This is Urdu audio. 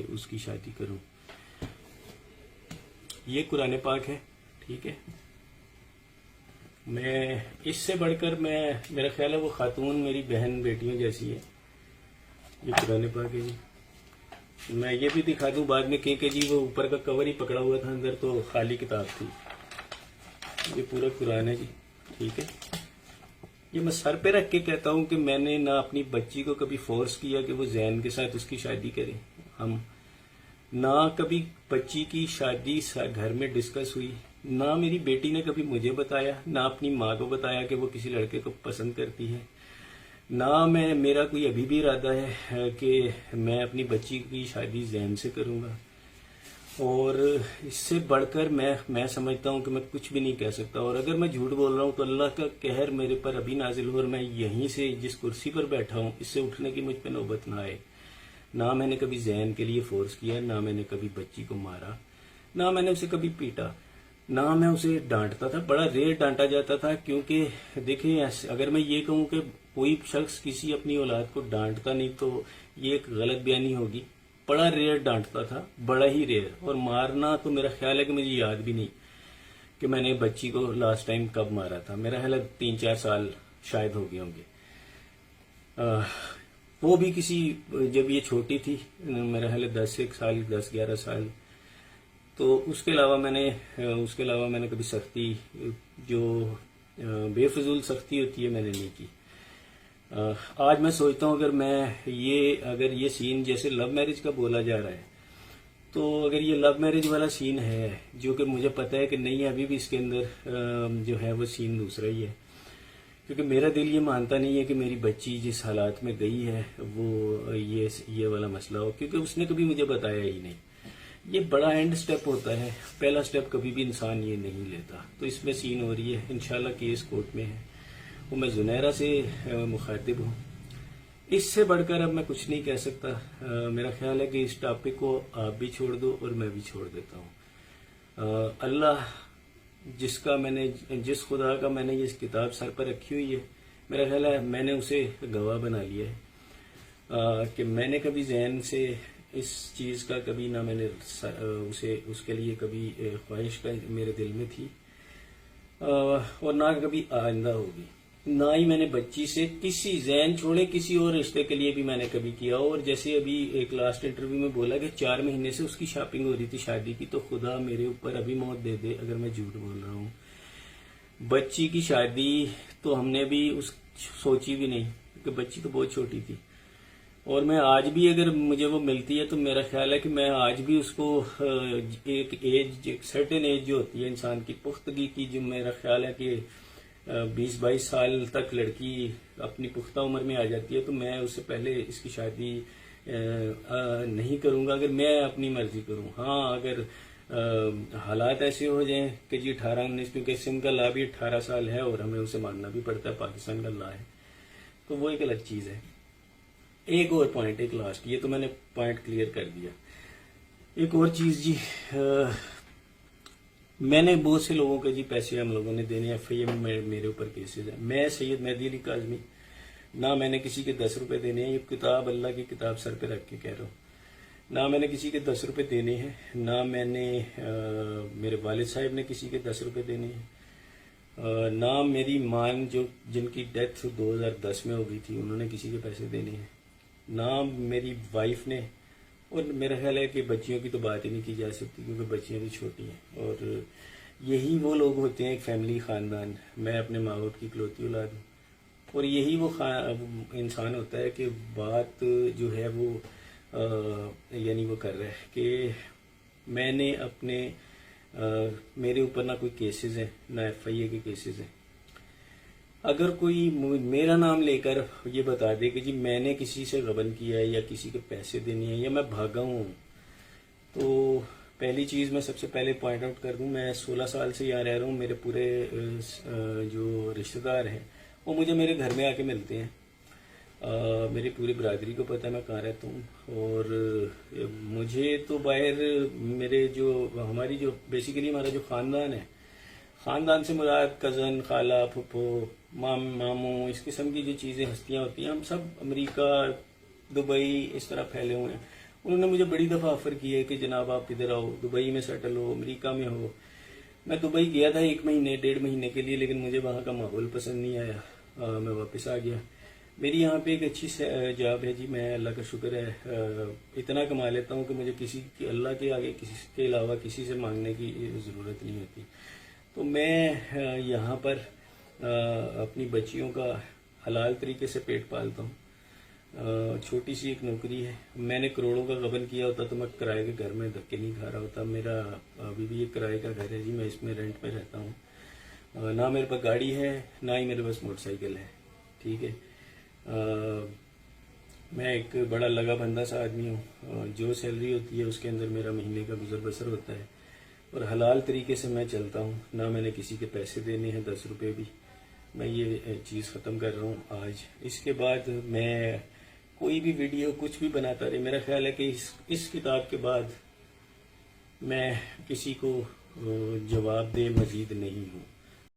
اس کی شادی کروں. یہ قرآن پاک ہے. ٹھیک ہے. میں اس سے بڑھ کر میرا خیال ہے وہ خاتون میری بہن بیٹیوں جیسی ہے. یہ قرآن پاک ہے جی. میں یہ بھی دکھا دوں بعد میں کہ جی وہ اوپر کا کور ہی پکڑا ہوا تھا, اندر تو خالی کتاب تھی. یہ پورا قرآن ہے جی. ٹھیک ہے. یہ میں سر پہ رکھ کے کہتا ہوں کہ میں نے نہ اپنی بچی کو کبھی فورس کیا کہ وہ زین کے ساتھ اس کی شادی کرے. ہم نہ کبھی بچی کی شادی گھر میں ڈسکس ہوئی, نہ میری بیٹی نے کبھی مجھے بتایا, نہ اپنی ماں کو بتایا کہ وہ کسی لڑکے کو پسند کرتی ہے, نہ میرا کوئی ابھی بھی ارادہ ہے کہ میں اپنی بچی کی شادی زین سے کروں گا. اور اس سے بڑھ کر میں سمجھتا ہوں کہ میں کچھ بھی نہیں کہہ سکتا. اور اگر میں جھوٹ بول رہا ہوں تو اللہ کا قہر میرے پر ابھی نازل ہو اور میں یہیں سے جس کرسی پر بیٹھا ہوں اس سے اٹھنے کی مجھ پہ نوبت نہ آئے. نہ میں نے کبھی زین کے لیے فورس کیا, نہ میں نے کبھی بچی کو مارا, نہ میں نے اسے کبھی پیٹا, نہ میں اسے ڈانٹتا تھا. بڑا ریئر ڈانٹا جاتا تھا, کیونکہ دیکھیں اگر میں یہ کہوں کہ کوئی شخص کسی اپنی اولاد کو ڈانٹتا نہیں تو یہ ایک غلط بیانی ہوگی. بڑا ریئر ڈانٹتا تھا, بڑا ہی ریئر. اور مارنا تو میرا خیال ہے کہ مجھے یاد بھی نہیں کہ میں نے بچی کو لاسٹ ٹائم کب مارا تھا. میرا خیال ہے 3-4 سال شاید ہو گئے ہوں گے. وہ بھی جب یہ چھوٹی تھی, میرا خیال ہے 10-11 سال. تو اس کے علاوہ میں نے کبھی سختی جو بے فضول سختی ہوتی ہے میں نے نہیں کی. آج میں سوچتا ہوں اگر یہ سین جیسے لو میرج کا بولا جا رہا ہے, تو اگر یہ لو میرج والا سین ہے جو کہ مجھے پتا ہے کہ نہیں, ابھی بھی اس کے اندر جو ہے وہ سین دوسرا ہی ہے. کیونکہ میرا دل یہ مانتا نہیں ہے کہ میری بچی جس حالات میں گئی ہے وہ یہ والا مسئلہ ہو, کیونکہ اس نے کبھی مجھے بتایا ہی نہیں. یہ بڑا اینڈ سٹیپ ہوتا ہے, پہلا سٹیپ کبھی بھی انسان یہ نہیں لیتا. تو اس میں سین ہو رہی ہے, انشاءاللہ کیس کورٹ میں ہے. وہ میں زنیرہ سے مخاطب ہوں. اس سے بڑھ کر اب میں کچھ نہیں کہہ سکتا. میرا خیال ہے کہ اس ٹاپک کو آپ بھی چھوڑ دو اور میں بھی چھوڑ دیتا ہوں. اللہ جس خدا کا میں نے یہ کتاب سر پر رکھی ہوئی ہے, میرا خیال ہے میں نے اسے گواہ بنا لیا ہے کہ میں نے کبھی ذہن سے اس چیز کا کبھی نہ میں نے اس کے لیے کبھی خواہش کا میرے دل میں تھی, اور نہ کبھی آئندہ ہوگی. نہ ہی میں نے بچی سے کسی ذہن چھوڑے کسی اور رشتے کے لیے بھی میں نے کبھی کیا. اور جیسے ابھی ایک لاسٹ انٹرویو میں بولا کہ 4 مہینے سے اس کی شاپنگ ہو رہی تھی شادی کی, تو خدا میرے اوپر ابھی موت دے دے اگر میں جھوٹ بول رہا ہوں. بچی کی شادی تو ہم نے بھی سوچی بھی نہیں, کیونکہ بچی تو بہت چھوٹی تھی. اور میں آج بھی اگر مجھے وہ ملتی ہے تو میرا خیال ہے کہ میں آج بھی اس کو ایک سرٹن ایج جو ہوتی ہے انسان کی پختگی کی, جو میرا خیال ہے کہ 20-22 سال تک لڑکی اپنی پختہ عمر میں آ جاتی ہے, تو میں اس سے پہلے اس کی شادی نہیں کروں گا اگر میں اپنی مرضی کروں. ہاں اگر حالات ایسے ہو جائیں کہ جی 18-19, کیونکہ سندھ کا لا بھی 18 سال ہے اور ہمیں اسے ماننا بھی پڑتا ہے, پاکستان کا لا ہے, تو وہ ایک الگ چیز ہے. ایک اور پوائنٹ, ایک لاسٹ, یہ تو میں نے پوائنٹ کلیئر کر دیا. ایک اور چیز جی, میں نے بہت سے لوگوں کے جی پیسے ہم لوگوں نے دینے, ایف آئی ایم میں میرے اوپر کیسز ہیں. میں سید مہدی علی کاظمی, نہ میں نے کسی کے 10 روپے دینے ہیں. یہ کتاب اللہ کی کتاب سر پہ رکھ کے کہہ رہا ہوں, نہ میں نے کسی کے 10 روپے دینے ہیں, نہ میں نے میرے والد صاحب نے کسی کے 10 روپے دینے ہیں, نہ میری ماں جن کی ڈیتھ 2010 میں ہو گئی تھی انہوں نے کسی کے پیسے دینے ہیں, نہ میری وائف نے. اور میرا خیال ہے کہ بچیوں کی تو بات ہی نہیں کی جا سکتی کیونکہ بچیاں بھی چھوٹی ہیں. اور یہی وہ لوگ ہوتے ہیں ایک فیملی, خاندان. میں اپنے ماں باپ کی اکلوتی اولاد ہوں, اور یہی وہ انسان ہوتا ہے کہ بات جو ہے وہ یعنی وہ کر رہا ہے کہ میں نے میرے اوپر نہ کوئی کیسز ہیں, نہ ایف آئی اے کے کیسز ہیں. اگر کوئی میرا نام لے کر یہ بتا دے کہ جی میں نے کسی سے غبن کیا ہے یا کسی کے پیسے دینے ہیں یا میں بھاگا ہوں, تو پہلی چیز میں سب سے پہلے پوائنٹ آؤٹ کر دوں, میں 16 سال سے یہاں رہ رہا ہوں. میرے پورے جو رشتہ دار ہیں وہ مجھے میرے گھر میں آ کے ملتے ہیں. میری پوری برادری کو پتہ ہے میں کہاں رہتا ہوں. اور مجھے تو باہر ہماری جو بیسیکلی ہمارا جو خاندان ہے, خاندان سے مراد کزن, خالہ, پھپھو, ماموں, اس قسم کی جو چیزیں ہستیاں ہوتی ہیں, ہم سب امریکہ, دبئی اس طرح پھیلے ہوئے ہیں. انہوں نے مجھے بڑی دفعہ آفر کیا ہے کہ جناب آپ ادھر آؤ، دبئی میں سیٹل ہو، امریکہ میں ہو۔ میں دبئی گیا تھا 1 مہینے 1.5 مہینے کے لیے، لیکن مجھے وہاں کا ماحول پسند نہیں آیا، میں واپس آ گیا۔ میری یہاں پہ ایک اچھی جاب ہے جی، میں اللہ کا شکر ہے اتنا کما لیتا ہوں کہ مجھے کسی کی، اللہ کے آگے کسی کے علاوہ کسی سے مانگنے کی ضرورت نہیں ہوتی۔ تو میں یہاں پر اپنی بچیوں کا حلال طریقے سے پیٹ پالتا ہوں۔ چھوٹی سی ایک نوکری ہے، میں نے کروڑوں کا غبن کیا ہوتا تو میں کرائے کے گھر میں دھکے نہیں کھا رہا ہوتا۔ میرا ابھی بھی ایک کرائے کا گھر ہے جی، میں اس میں رینٹ پہ رہتا ہوں۔ نہ میرے پاس گاڑی ہے، نہ ہی میرے پاس موٹر سائیکل ہے، ٹھیک ہے۔ میں ایک بڑا لگا بندہ سا آدمی ہوں، جو سیلری ہوتی ہے اس کے اندر میرا مہینے کا گزر بسر ہوتا ہے، اور حلال طریقے سے میں چلتا ہوں، نہ میں نے کسی کے پیسے دینے ہیں 10 روپے بھی۔ میں یہ چیز ختم کر رہا ہوں آج۔ اس کے بعد میں کوئی بھی ویڈیو کچھ بھی بناتا رہے، میرا خیال ہے کہ اس کتاب کے بعد میں کسی کو جواب دے مزید نہیں ہوں۔